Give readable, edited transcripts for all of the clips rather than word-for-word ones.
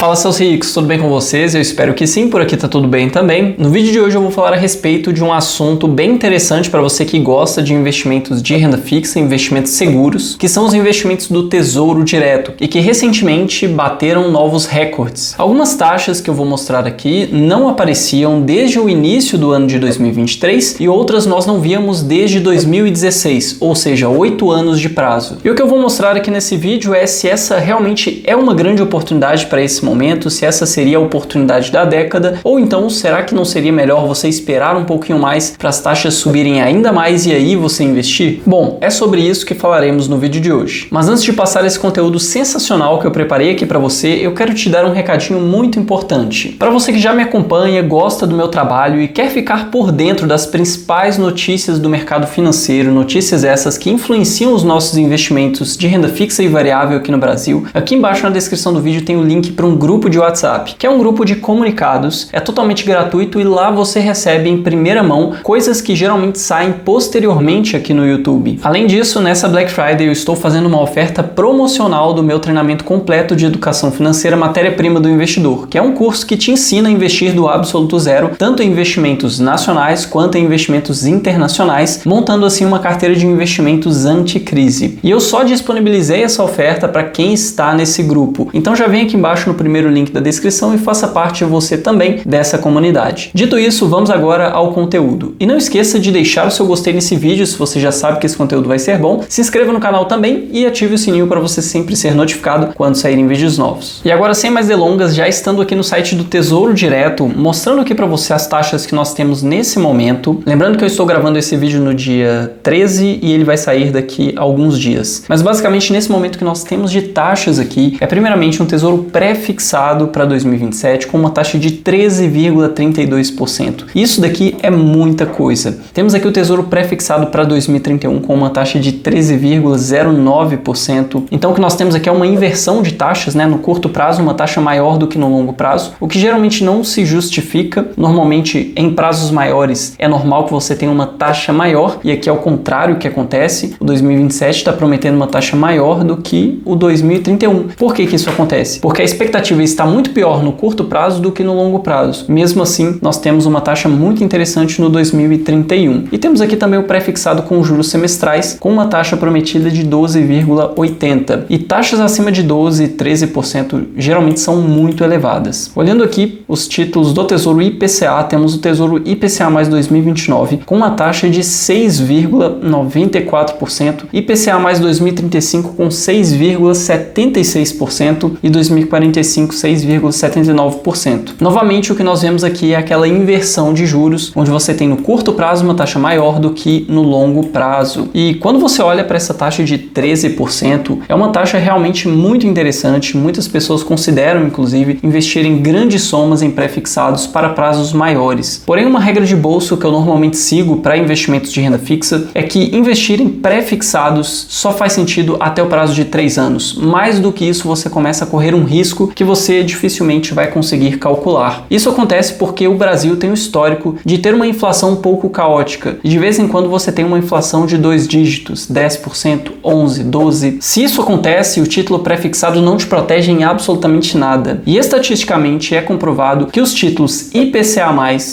Fala, seus ricos, tudo bem com vocês? Eu espero que sim, por aqui tá tudo bem também. No vídeo de hoje eu vou falar a respeito de um assunto bem interessante para você que gosta de investimentos de renda fixa, investimentos seguros, que são os investimentos do Tesouro Direto e que recentemente bateram novos recordes. Algumas taxas que eu vou mostrar aqui não apareciam desde o início do ano de 2023 e outras nós não víamos desde 2016, ou seja, 8 anos de prazo. E o que eu vou mostrar aqui nesse vídeo é se essa realmente é uma grande oportunidade para esse momento, se essa seria a oportunidade da década, ou então será que não seria melhor você esperar um pouquinho mais para as taxas subirem ainda mais e aí você investir? Bom, é sobre isso que falaremos no vídeo de hoje. Mas antes de passar esse conteúdo sensacional que eu preparei aqui para você, eu quero te dar um recadinho muito importante. Para você que já me acompanha, gosta do meu trabalho e quer ficar por dentro das principais notícias do mercado financeiro, notícias essas que influenciam os nossos investimentos de renda fixa e variável aqui no Brasil, aqui embaixo na descrição do vídeo tem o link para um grupo de WhatsApp, que é um grupo de comunicados, é totalmente gratuito e lá você recebe em primeira mão coisas que geralmente saem posteriormente aqui no YouTube. Além disso, nessa Black Friday eu estou fazendo uma oferta promocional do meu treinamento completo de educação financeira matéria-prima do investidor, que é um curso que te ensina a investir do absoluto zero, tanto em investimentos nacionais quanto em investimentos internacionais, montando assim uma carteira de investimentos anti-crise. E eu só disponibilizei essa oferta para quem está nesse grupo. Então já vem aqui embaixo no primeiro link da descrição e faça parte você também dessa comunidade. Dito isso, vamos agora ao conteúdo. E não esqueça de deixar o seu gostei nesse vídeo se você já sabe que esse conteúdo vai ser bom. Se inscreva no canal também e ative o sininho para você sempre ser notificado quando saírem vídeos novos. E agora, sem mais delongas, já estando aqui no site do Tesouro Direto, mostrando aqui para você as taxas que nós temos nesse momento. Lembrando que eu estou gravando esse vídeo no dia 13 e ele vai sair daqui a alguns dias. Mas basicamente nesse momento que nós temos de taxas aqui, é primeiramente um tesouro pré-fixado para 2027 com uma taxa de 13,32%. Isso daqui é muita coisa. Temos aqui o tesouro pré-fixado para 2031 com uma taxa de 13,09%. Então o que nós temos aqui é uma inversão de taxas, né? No curto prazo uma taxa maior do que no longo prazo, o que geralmente não se justifica. Normalmente em prazos maiores é normal que você tenha uma taxa maior e aqui é o contrário que acontece. O 2027 está prometendo uma taxa maior do que o 2031. Por que isso acontece? Porque a expectativa está muito pior no curto prazo do que no longo prazo. Mesmo assim, nós temos uma taxa muito interessante no 2031. E temos aqui também o pré-fixado com juros semestrais, com uma taxa prometida de 12,80%. E taxas acima de 12% e 13% geralmente são muito elevadas. Olhando aqui os títulos do Tesouro IPCA, temos o Tesouro IPCA mais 2029 com uma taxa de 6,94%, IPCA mais 2035 com 6,76% e 2045 6,79%. Novamente, o que nós vemos aqui é aquela inversão de juros, onde você tem no curto prazo uma taxa maior do que no longo prazo. E quando você olha para essa taxa de 13%, é uma taxa realmente muito interessante. Muitas pessoas consideram, inclusive, investir em grandes somas em pré-fixados para prazos maiores. Porém, uma regra de bolso que eu normalmente sigo para investimentos de renda fixa é que investir em pré-fixados só faz sentido até o prazo de 3 anos. Mais do que isso, você começa a correr um risco que você dificilmente vai conseguir calcular. Isso acontece porque o Brasil tem um histórico de ter uma inflação um pouco caótica. E de vez em quando você tem uma inflação de 2 dígitos, 10%, 11%, 12%. Se isso acontece, o título pré-fixado não te protege em absolutamente nada. E estatisticamente é comprovado que os títulos IPCA+,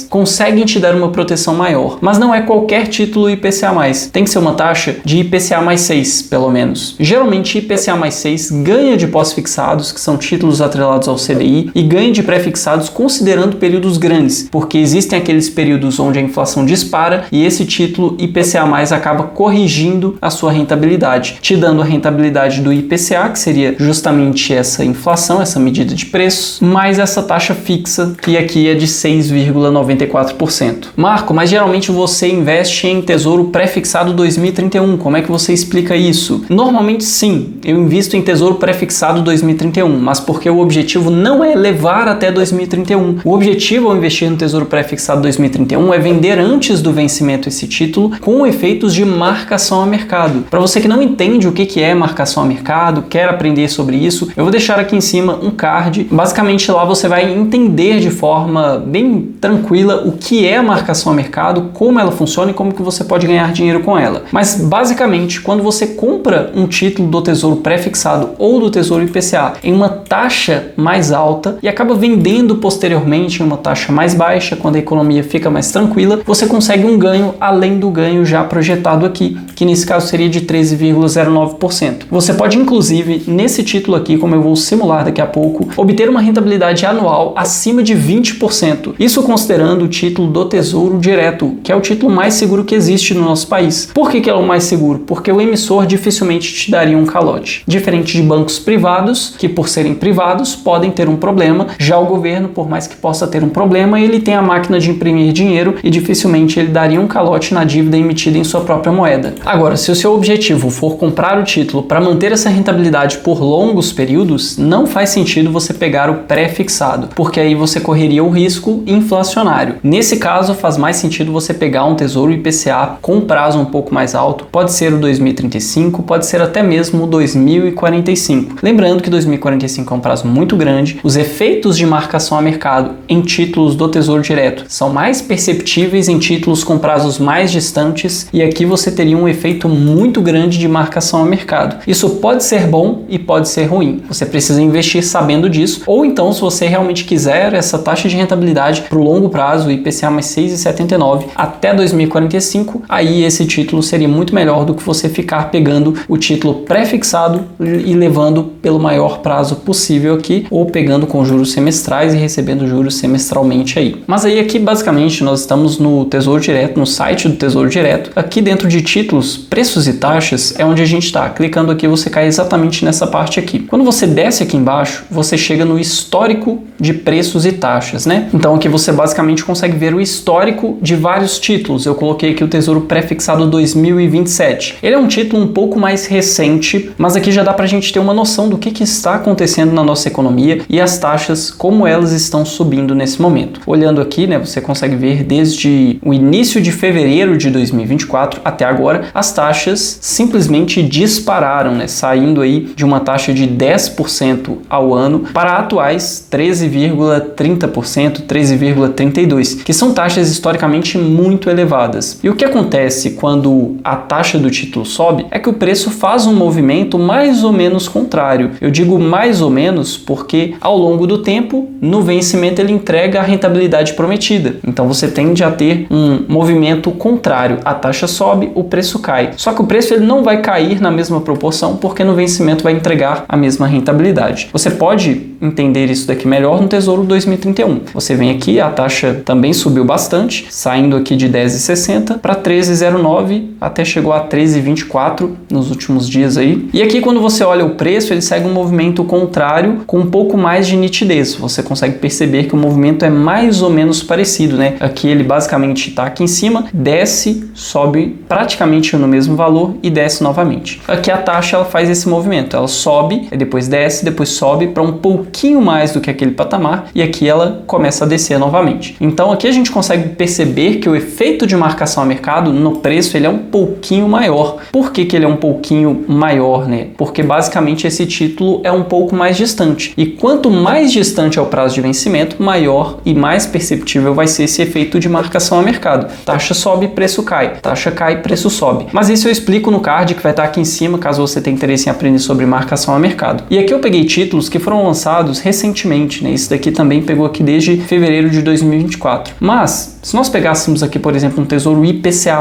conseguem te dar uma proteção maior. Mas não é qualquer título IPCA+. Tem que ser uma taxa de IPCA mais 6, pelo menos. Geralmente IPCA mais 6 ganha de pós-fixados, que são títulos atrelados ao CDI, e ganha de pré-fixados considerando períodos grandes, porque existem aqueles períodos onde a inflação dispara e esse título IPCA+, acaba corrigindo a sua rentabilidade, te dando a rentabilidade do IPCA, que seria justamente essa inflação, essa medida de preços, mais essa taxa fixa, que aqui é de 6,94%. Marco, mas geralmente você investe em tesouro pré-fixado 2031, como é que você explica isso? Normalmente sim, eu invisto em tesouro pré-fixado 2031, mas porque o objetivo não é levar até 2031. O objetivo ao investir no tesouro pré-fixado 2031 é vender antes do vencimento esse título com efeitos de marcação a mercado. Para você que não entende o que é marcação a mercado, quer aprender sobre isso, eu vou deixar aqui em cima um card. Basicamente lá você vai entender de forma bem tranquila o que é a marcação a mercado, como ela funciona e como que você pode ganhar dinheiro com ela. Mas basicamente, quando você compra um título do Tesouro pré-fixado ou do Tesouro IPCA em uma taxa taxa mais alta e acaba vendendo posteriormente em uma taxa mais baixa. Quando a economia fica mais tranquila, você consegue um ganho além do ganho já projetado aqui, que nesse caso seria de 13,09%. Você pode, inclusive, nesse título aqui, como eu vou simular daqui a pouco, obter uma rentabilidade anual acima de 20%. Isso considerando o título do Tesouro Direto, que é o título mais seguro que existe no nosso país. Por que é o mais seguro? Porque o emissor dificilmente te daria um calote. Diferente de bancos privados, que por serem privados podem ter um problema, já o governo, por mais que possa ter um problema, ele tem a máquina de imprimir dinheiro e dificilmente ele daria um calote na dívida emitida em sua própria moeda. Agora, se o seu objetivo for comprar o título para manter essa rentabilidade por longos períodos, não faz sentido você pegar o pré-fixado, porque aí você correria o risco inflacionário. Nesse caso, faz mais sentido você pegar um Tesouro IPCA com prazo um pouco mais alto, pode ser o 2035, pode ser até mesmo o 2045. Lembrando que 2045 é um prazo muito grande, os efeitos de marcação a mercado em títulos do Tesouro Direto são mais perceptíveis em títulos com prazos mais distantes e aqui você teria um efeito muito grande de marcação a mercado. Isso pode ser bom e pode ser ruim. Você precisa investir sabendo disso, ou então se você realmente quiser essa taxa de rentabilidade para o longo prazo, IPCA mais 6,79 até 2045, aí esse título seria muito melhor do que você ficar pegando o título pré-fixado e levando pelo maior prazo possível aqui, ou pegando com juros semestrais e recebendo juros semestralmente aí. Mas aí aqui basicamente nós estamos no Tesouro Direto, no site do Tesouro Direto. Aqui dentro de títulos, preços e taxas é onde a gente está. Clicando aqui você cai exatamente nessa parte aqui. Quando você desce aqui embaixo, você chega no histórico de preços e taxas, né? Então aqui você basicamente consegue ver o histórico de vários títulos. Eu coloquei aqui o Tesouro Pré-fixado 2027. Ele é um título um pouco mais recente, mas aqui já dá pra gente ter uma noção do que está acontecendo na nossa economia e as taxas, como elas estão subindo nesse momento. Olhando aqui, né, você consegue ver desde o início de fevereiro de 2024 até agora, as taxas simplesmente dispararam, né, saindo aí de uma taxa de 10% ao ano para atuais 13,30%, 13,32%, que são taxas historicamente muito elevadas. E o que acontece quando a taxa do título sobe é que o preço faz um movimento mais ou menos contrário. Eu digo mais ou menos porque ao longo do tempo, no vencimento ele entrega a rentabilidade prometida. Então você tende a ter um movimento contrário. A taxa sobe, o preço cai. Só que o preço ele não vai cair na mesma proporção porque no vencimento vai entregar a mesma rentabilidade. Você pode entender isso daqui melhor no Tesouro 2031. Você vem aqui, a taxa também subiu bastante, saindo aqui de 10,60 para 13,09, até chegou a 13,24 nos últimos dias aí. E aqui quando você olha o preço, ele segue um movimento contrário com um pouco mais de nitidez. Você consegue perceber que o movimento é mais ou menos parecido, né? Aqui ele basicamente está aqui em cima, desce, sobe praticamente no mesmo valor e desce novamente. Aqui a taxa ela faz esse movimento, ela sobe, depois desce, depois sobe para um pouquinho mais do que aquele patamar e aqui ela começa a descer novamente. Então aqui a gente consegue perceber que o efeito de marcação a mercado no preço ele é um pouquinho maior. Por que ele é um pouquinho maior, né? Porque basicamente esse título é um pouco mais distante. E quanto mais distante é o prazo de vencimento, maior e mais perceptível vai ser esse efeito de marcação a mercado. Taxa sobe, preço cai. Taxa cai, preço sobe. Mas isso eu explico no card que vai estar aqui em cima, caso você tenha interesse em aprender sobre marcação a mercado. E aqui eu peguei títulos que foram lançados recentemente, né? Esse daqui também pegou aqui desde fevereiro de 2024. Mas, se nós pegássemos aqui, por exemplo, um Tesouro IPCA+,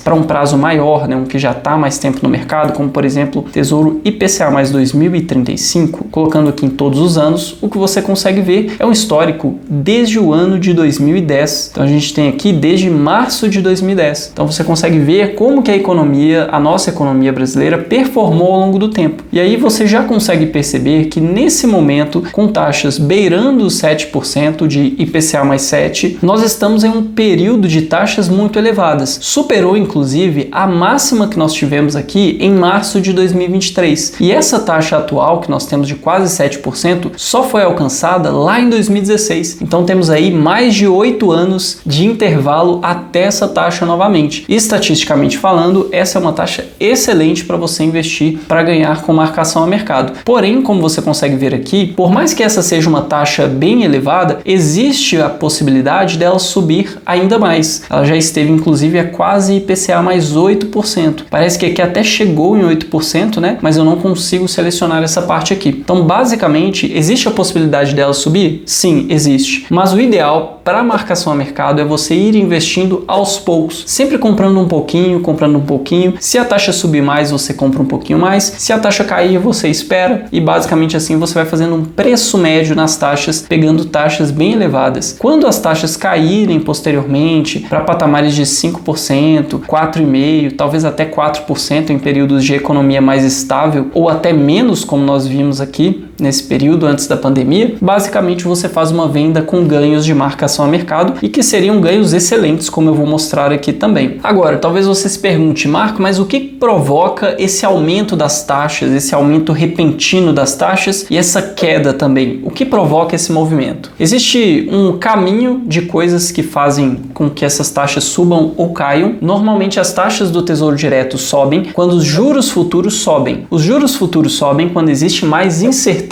para um prazo maior, né? Um que já está mais tempo no mercado, como por exemplo, Tesouro IPCA+ 2035, colocando aqui em todos os anos, o que você consegue ver é um histórico desde o ano de 2010. Então a gente tem aqui desde março de 2010. Então você consegue ver como que a nossa economia brasileira performou ao longo do tempo. E aí você já consegue perceber que nesse momento, com taxas beirando os 7% de IPCA mais 7, nós estamos em um período de taxas muito elevadas. Superou inclusive a máxima que nós tivemos aqui em março de 2023. E essa taxa atual que nós temos de quase 7% só foi alcançada lá em 2016. Então temos aí mais de 8 anos de intervalo até essa taxa novamente. E, estatisticamente falando, essa é uma taxa excelente para você investir para ganhar com marcação a mercado. Porém, como você consegue ver aqui, por mais que essa seja uma taxa bem elevada, existe a possibilidade dela subir ainda mais. Ela já esteve inclusive a quase IPCA mais 8%. Parece que aqui até chegou em 8%, né? Mas eu não consigo selecionar essa parte aqui. Então, basicamente, futuramente, existe a possibilidade dela subir? Sim, existe. Mas o ideal para a marcação a mercado é você ir investindo aos poucos, sempre comprando um pouquinho. Se a taxa subir mais, você compra um pouquinho mais. Se a taxa cair, você espera. E basicamente assim você vai fazendo um preço médio nas taxas, pegando taxas bem elevadas. Quando as taxas caírem posteriormente para patamares de 5%, 4,5%, talvez até 4% em períodos de economia mais estável, ou até menos, como nós vimos aqui nesse período antes da pandemia, basicamente você faz uma venda com ganhos de marcação a mercado e que seriam ganhos excelentes, como eu vou mostrar aqui também. Agora, talvez você se pergunte, Marco, mas o que provoca esse aumento das taxas, esse aumento repentino das taxas e essa queda também? O que provoca esse movimento? Existe um caminho de coisas que fazem com que essas taxas subam ou caiam. Normalmente as taxas do Tesouro Direto sobem quando os juros futuros sobem. Os juros futuros sobem quando existe mais incerteza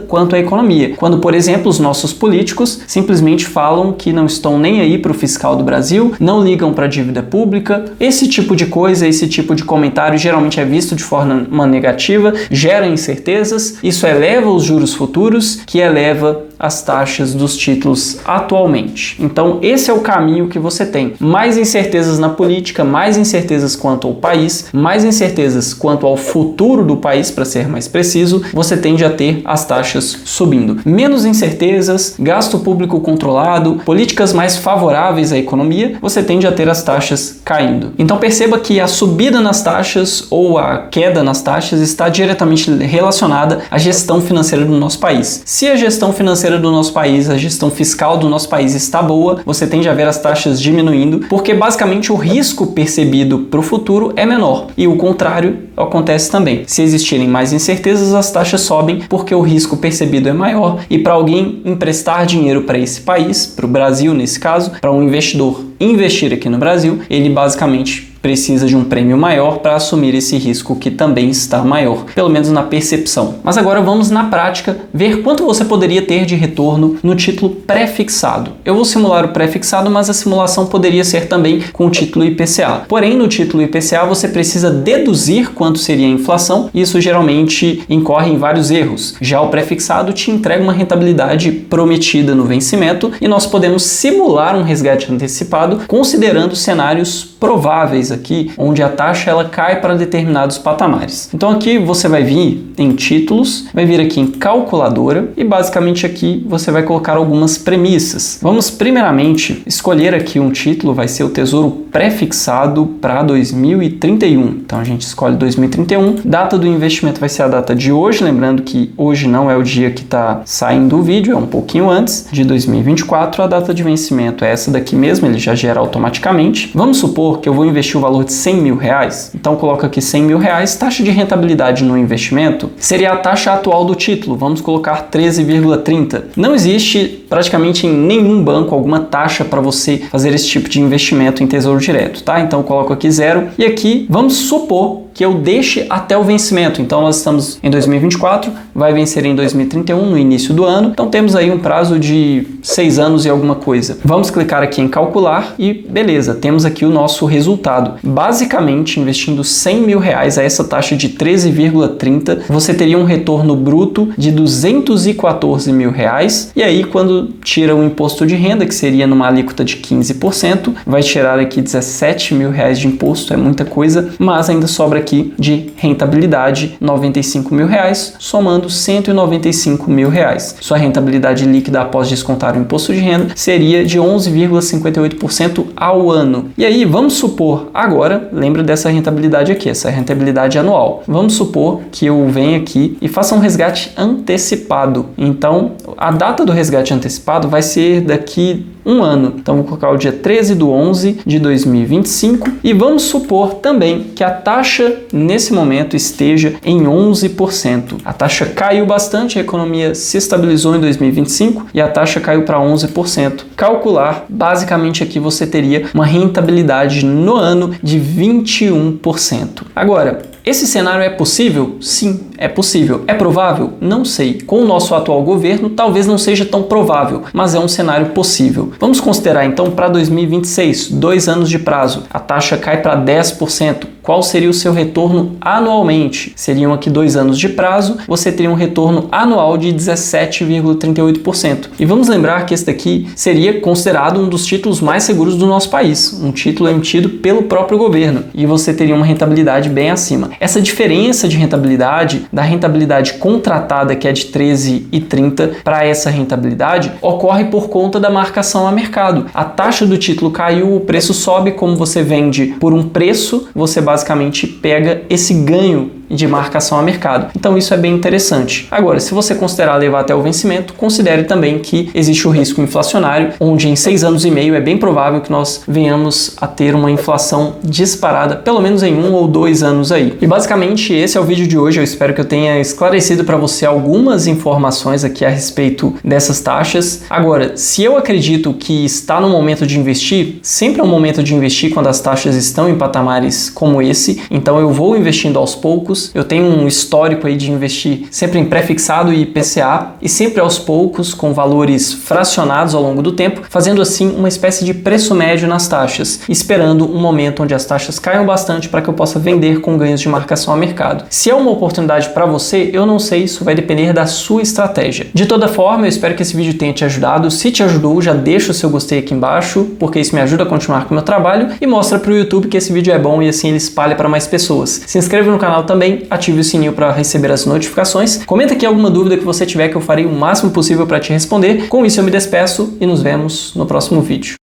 quanto à economia. Quando, por exemplo, os nossos políticos simplesmente falam que não estão nem aí para o fiscal do Brasil, não ligam para a dívida pública. Esse tipo de coisa, esse tipo de comentário geralmente é visto de forma negativa, gera incertezas, isso eleva os juros futuros, que eleva as taxas dos títulos atualmente. Então, esse é o caminho que você tem. Mais incertezas na política, mais incertezas quanto ao país, mais incertezas quanto ao futuro do país, para ser mais preciso, você tende a ter as taxas subindo. Menos incertezas, gasto público controlado, políticas mais favoráveis à economia, você tende a ter as taxas caindo. Então, perceba que a subida nas taxas ou a queda nas taxas está diretamente relacionada à gestão financeira do nosso país. Se a gestão financeira do nosso país, a gestão fiscal do nosso país está boa, você tende a ver as taxas diminuindo, porque basicamente o risco percebido para o futuro é menor. E o contrário acontece também. Se existirem mais incertezas, as taxas sobem porque o risco percebido é maior. E para alguém emprestar dinheiro para esse país, para o Brasil nesse caso, para um investidor investir aqui no Brasil, ele basicamente precisa de um prêmio maior para assumir esse risco que também está maior, pelo menos na percepção. Mas agora vamos na prática ver quanto você poderia ter de retorno no título pré-fixado. Eu vou simular o pré-fixado, mas a simulação poderia ser também com o título IPCA. Porém, no título IPCA você precisa deduzir quanto seria a inflação e isso geralmente incorre em vários erros. Já o pré-fixado te entrega uma rentabilidade prometida no vencimento e nós podemos simular um resgate antecipado considerando cenários prováveis aqui, onde a taxa ela cai para determinados patamares. Então aqui você vai vir em títulos, vai vir aqui em calculadora e basicamente aqui você vai colocar algumas premissas. Vamos primeiramente escolher aqui um título, vai ser o Tesouro Pré-fixado para 2031. Então a gente escolhe 2031, data do investimento vai ser a data de hoje, lembrando que hoje não é o dia que está saindo o vídeo, é um pouquinho antes de 2024, a data de vencimento é essa daqui mesmo, ele já gera automaticamente. Vamos supor que eu vou investir o valor de 100 mil reais, então coloco aqui 100 mil reais, taxa de rentabilidade no investimento seria a taxa atual do título, vamos colocar 13,30. Não existe praticamente em nenhum banco alguma taxa para você fazer esse tipo de investimento em Tesouro Direto, tá? Então eu coloco aqui 0 e aqui vamos supor que eu deixe até o vencimento. Então nós estamos em 2024, vai vencer em 2031, no início do ano. Então temos aí um prazo de 6 anos e alguma coisa. Vamos clicar aqui em calcular e beleza, temos aqui o nosso resultado. Basicamente, investindo 100 mil reais a essa taxa de 13,30, você teria um retorno bruto de 214 mil reais. E aí, quando tira o imposto de renda, que seria numa alíquota de 15%, vai tirar aqui 17 mil reais de imposto, é muita coisa, mas ainda sobra aqui de rentabilidade 95 mil reais, somando 195 mil reais. Sua rentabilidade líquida após descontar o imposto de renda seria de 11,58% ao ano. E aí, vamos supor agora, lembra dessa rentabilidade aqui, essa rentabilidade anual. Vamos supor que eu venha aqui e faça um resgate antecipado. Então, a data do resgate antecipado vai ser daqui um ano. Então, vou colocar o dia 13/11 de 2025 e vamos supor também que a taxa nesse momento esteja em 11%. A taxa caiu bastante, a economia se estabilizou em 2025 e a taxa caiu para 11%. Calcular, basicamente aqui você teria uma rentabilidade no ano de 21%. Agora, esse cenário é possível? Sim, é possível. É provável? Não sei. Com o nosso atual governo, talvez não seja tão provável, mas é um cenário possível. Vamos considerar então para 2026, 2 anos de prazo, a taxa cai para 10%. qual seria o seu retorno anualmente. Seriam aqui 2 anos de prazo, você teria um retorno anual de 17,38%. E vamos lembrar que esse daqui seria considerado um dos títulos mais seguros do nosso país, um título emitido pelo próprio governo, e você teria uma rentabilidade bem acima. Essa diferença de rentabilidade, da rentabilidade contratada, que é de 13,30, para essa rentabilidade, ocorre por conta da marcação a mercado. A taxa do título caiu, o preço sobe, como você vende por um preço, você basicamente pega esse ganho de marcação a mercado. Então isso é bem interessante. Agora, se você considerar levar até o vencimento, considere também que existe o risco inflacionário, onde em 6 anos e meio é bem provável que nós venhamos a ter uma inflação disparada, pelo menos em 1 ou 2 anos aí. E basicamente esse é o vídeo de hoje. Eu espero que eu tenha esclarecido para você algumas informações aqui a respeito dessas taxas. Agora, se eu acredito que está no momento de investir, sempre é um momento de investir quando as taxas estão em patamares como esse, então eu vou investindo aos poucos. Eu tenho um histórico aí de investir sempre em pré-fixado e IPCA e sempre aos poucos com valores fracionados ao longo do tempo, fazendo assim uma espécie de preço médio nas taxas, esperando um momento onde as taxas caiam bastante para que eu possa vender com ganhos de marcação a mercado. Se é uma oportunidade para você, eu não sei, isso vai depender da sua estratégia. De toda forma, eu espero que esse vídeo tenha te ajudado. Se te ajudou, já deixa o seu gostei aqui embaixo, porque isso me ajuda a continuar com o meu trabalho e mostra para o YouTube que esse vídeo é bom e assim ele espalha para mais pessoas. Se inscreva no canal também, ative o sininho para receber as notificações. Comenta aqui alguma dúvida que você tiver que eu farei o máximo possível para te responder. Com isso eu me despeço e nos vemos no próximo vídeo.